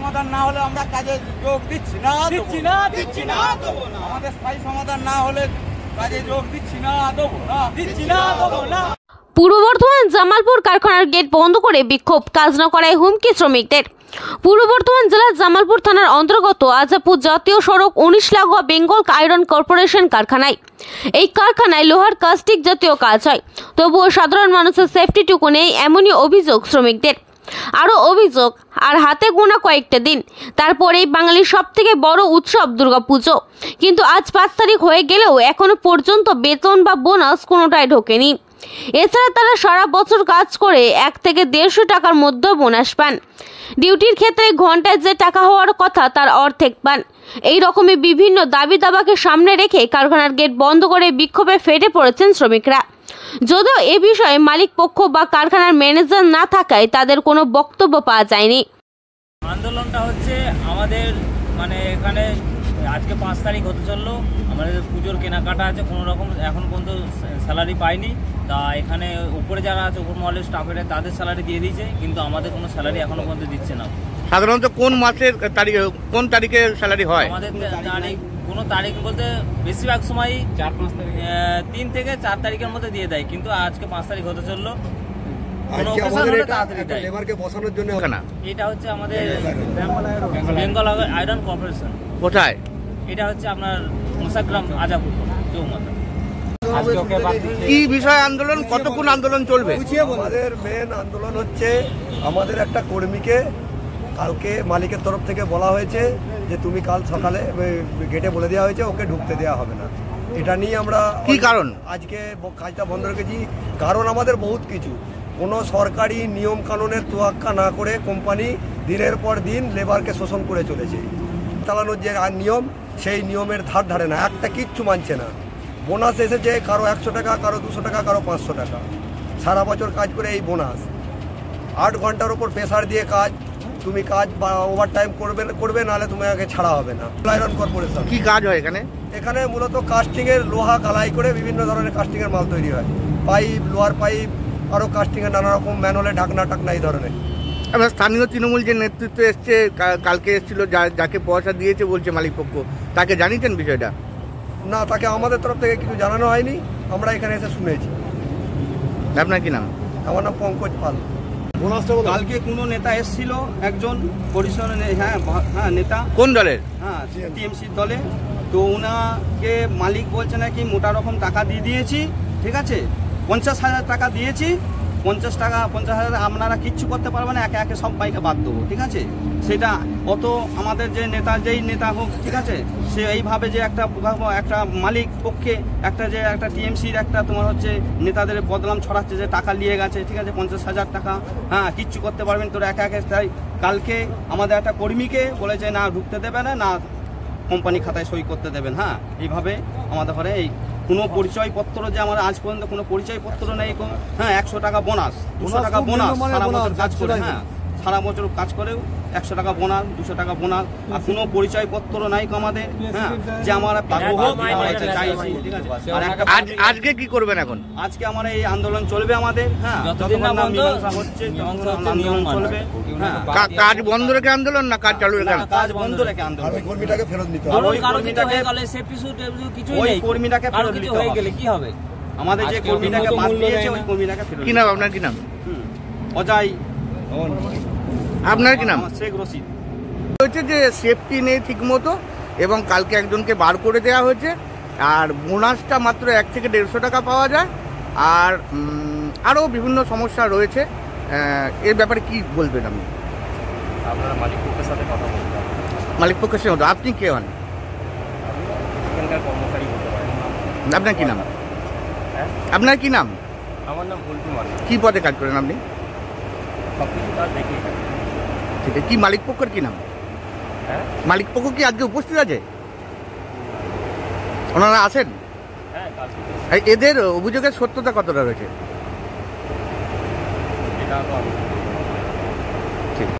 সমাধান না হলে আমরা কাজে যোগ দিচ্ছি না। আমাদের স্থায়ী সমাধান না হলে কাজে যোগ দিচ্ছি না। পূর্ব বর্ধমান জামালপুর কারখানার গেট বন্ধ করে বিক্ষোভ, কাজ না করায় হুমকি শ্রমিকদের। পূর্ব বর্ধমান জেলার জামালপুর থানার অন্তর্গত আজাপুর জাতীয় সড়ক 19 লাগোয়া বেঙ্গল আয়রন কর্পোরেশন কারখানায় এই কারখানায় লোহার কাস্টিক জাতীয় কাজ হয়, তবুও সাধারণ মানুষের সেফটিটুকু নেই, এমনই অভিযোগ শ্রমিকদের। আরও অভিযোগ, আর হাতে গোনা কয়েকটা দিন, তারপরেই বাঙালির সবথেকে বড় উৎসব দুর্গাপুজো। কিন্তু আজ 5 তারিখ হয়ে গেলেও এখনো পর্যন্ত বেতন বা বোনাস কোনোটাই ঢোকেনি। এছাড়া তারা সারা বছর কাজ করে 1 থেকে 150 টাকার মধ্যে বোনাস পান। ডিউটির ক্ষেত্রে ঘন্টায় যে টাকা হওয়ার কথা তার অর্ধেক পান। এই রকমই বিভিন্ন দাবি দাবাকে সামনে রেখে কারখানার গেট বন্ধ করে বিক্ষোভে ফেটে পড়েছেন শ্রমিকরা। যদিও এ বিষয়ে মালিক পক্ষ বা কারখানার ম্যানেজার না থাকায় তাদের কোনো বক্তব্য পাওয়া যায়নি। আন্দোলনটা হচ্ছে আমাদের এখানে আজকে 5 তারিখ হতে চললো, আমাদের পুজোর কেনাকাটা আছে, কোনো রকম এখন পর্যন্ত স্যালারি পাইনি। তা এখানে উপরে যারা আছে, উপর মহলের স্টাফেরা, তাদের স্যালারি দিয়ে দিয়েছে, কিন্তু আমাদের কোনো স্যালারি এখনো পর্যন্ত দিচ্ছে না। সাধারণত কোন মাসের তারিখে, কোন তারিখে স্যালারি হয়? আমাদের তারিখ কোনো তারিখ বলতে বেশিরভাগ সময়ই 3 থেকে 4 তারিখের মধ্যে দিয়ে দেয়, কিন্তু আজকে 5 তারিখ হতে চললো। এটা হচ্ছে আমাদের বেঙ্গল আয়রন কর্পোরেশন। কোথায়? এটা হচ্ছে আপনার মুসাগ্রাম আজাপুর চৌমাথা। কি বিষয় আন্দোলন, কতক্ষণ আন্দোলন চলবে? আমাদের মেন আন্দোলন হচ্ছে, আমাদের একটা কর্মীকে কালকে মালিকের তরফ থেকে বলা হয়েছে যে তুমি কাল সকালে গেটে বলে দেওয়া হয়েছে ওকে ঢুকতে দেওয়া হবে না। এটা নিয়ে আমরা কি কারণ আজকে কাজটা বন্ধ রেখেছি। কারণ আমাদের বহুত কিছু, কোনো সরকারি নিয়ম কানুনের তোয়াক্কা না করে কোম্পানি দিনের পর দিন লেবারকে শোষণ করে চলেছে। চালানোর যে নিয়ম, সেই নিয়মের ধার ধারে না, একটা কিচ্ছু মানছে না। বোনাস এসেছে কারো 100 টাকা, কারো 200 টাকা, কারো 500 টাকা। সারা বছর কাজ করে এই বোনাস। 8 ঘন্টার ওপর প্রেসার দিয়ে কাজ, তুমি কাজ বা ওভার টাইম করবে নাহলে তোমাকে ছাড়া হবে না। আয়রন কর্পোরেশন কি কাজ হয় এখানে? এখানে মূলত কাস্টিংয়ের লোহা কালাই করে বিভিন্ন ধরনের কাস্টিংয়ের মাল তৈরি হয়, পাইপ, লোহার পাইপ, আরও কাস্টিংয়ের নানা রকম ম্যানুয়ালে ঢাকনা টাকনা এই ধরনের। এবার স্থানীয় তৃণমূল যে নেতৃত্ব এসছে, কালকে এসেছিল, যাকে পয়সা দিয়েছে বলছে মালিক পক্ষ, তাকে জানিয়েছেন বিষয়টা? না, তাকে আমাদের তরফ থেকে কিছু জানানো হয়নি, আমরা এখানে এসে শুনেছি। আপনার কি নাম? আমার নাম পঙ্কজ পাল। কালকে কোনো নেতা এসেছিল, একজন পরিসরের নেতা। কোন দলের? হ্যাঁ, টিএমসির দলে। তো ওনাকে মালিক বলছে নাকি মোটা রকম টাকা দিয়ে দিয়েছি, ঠিক আছে, 50,000 টাকা দিয়েছি, 50,000 আপনারা কিচ্ছু করতে পারবেন না, একে একে সব বাইকে বাদ দেবো, ঠিক আছে। সেটা অত আমাদের যে নেতা, যেই নেতা হোক, ঠিক আছে, সে এইভাবে যে একটা মালিক পক্ষে একটা টিএমসির একটা তোমার হচ্ছে নেতাদের বদনাম ছড়াচ্ছে যে টাকা নিয়ে গেছে, ঠিক আছে, 50,000 টাকা, হ্যাঁ, কিচ্ছু করতে পারবেন তোরা একে একে। তাই কালকে আমাদের একটা কর্মীকে বলেছে না ঢুকতে দেবে না, না কোম্পানি খাতায় সই করতে দেবেন। হ্যাঁ, এইভাবে আমাদের ঘরে এই কোনো পরিচয়পত্র, যে আমার আজ পর্যন্ত কোনো পরিচয়পত্র নেই। হ্যাঁ, 100 টাকা বোনাস, 200 টাকা বোনাস, সারা বছর কাজ করে, হ্যাঁ, সারা বছর কাজ করেও 100 টাকা বোনাস, 200 টাকা বোনাস, আর কোনো পরিচয়পত্র নাই আমাদের। হ্যাঁ, যে আমরা চাইছি, ঠিক আছে। আর আজকে কি করবেন এখন? আজকে আমার এই আন্দোলন চলবে আমাদের। হ্যাঁ, যতদিন না মীমাংসা হচ্ছে আন্দোলন চলবে। হ্যাঁ, কাজ বন্ধ রেখে আন্দোলন না কাজ চালু রেখে? কাজ বন্ধ রেখে আন্দোলন। কর্মীটাকে ফেরত দিতে হবে। ওই কর্মীটাকে ফেরত দিতে হবে। কি হবে? আমাদের যে কর্মীটাকে বাদ দিয়েছে ওই কর্মীটাকে ফেরত। কি নাম আপনার? কি নাম? অজয়। আপনার কি নাম? শেখ রশিদ। হচ্ছে যে সেফটি নেই ঠিক মতো, এবং কালকে একজনকে বার করে দেওয়া হয়েছে, আর বোনাসটা মাত্র 1 থেকে 150 টাকা পাওয়া যায়, আর আরও বিভিন্ন সমস্যা রয়েছে। এর ব্যাপারে কি বলবেন আপনি? আপনারা মালিক পক্ষের সাথে কথা বলতে হবে। মালিক পক্ষের সাথে আপনি কে হন? এখানকার কর্মচারী হতে পারেন। আপনার কি নাম? আপনার কি নাম? আমার নাম ভুলটু মালিক। কি পদে কাজ করেন আপনি? সব কিছু কাজ দেখি। ঠিক আছে, কি মালিক পক্ষের কি নাম? হ্যাঁ, মালিক পক্ষ কি আজকে উপস্থিত আছে? ওনারা আছেন? হ্যাঁ, এদের অভিযোগের সত্যতা কতটা রয়েছে? এটা তো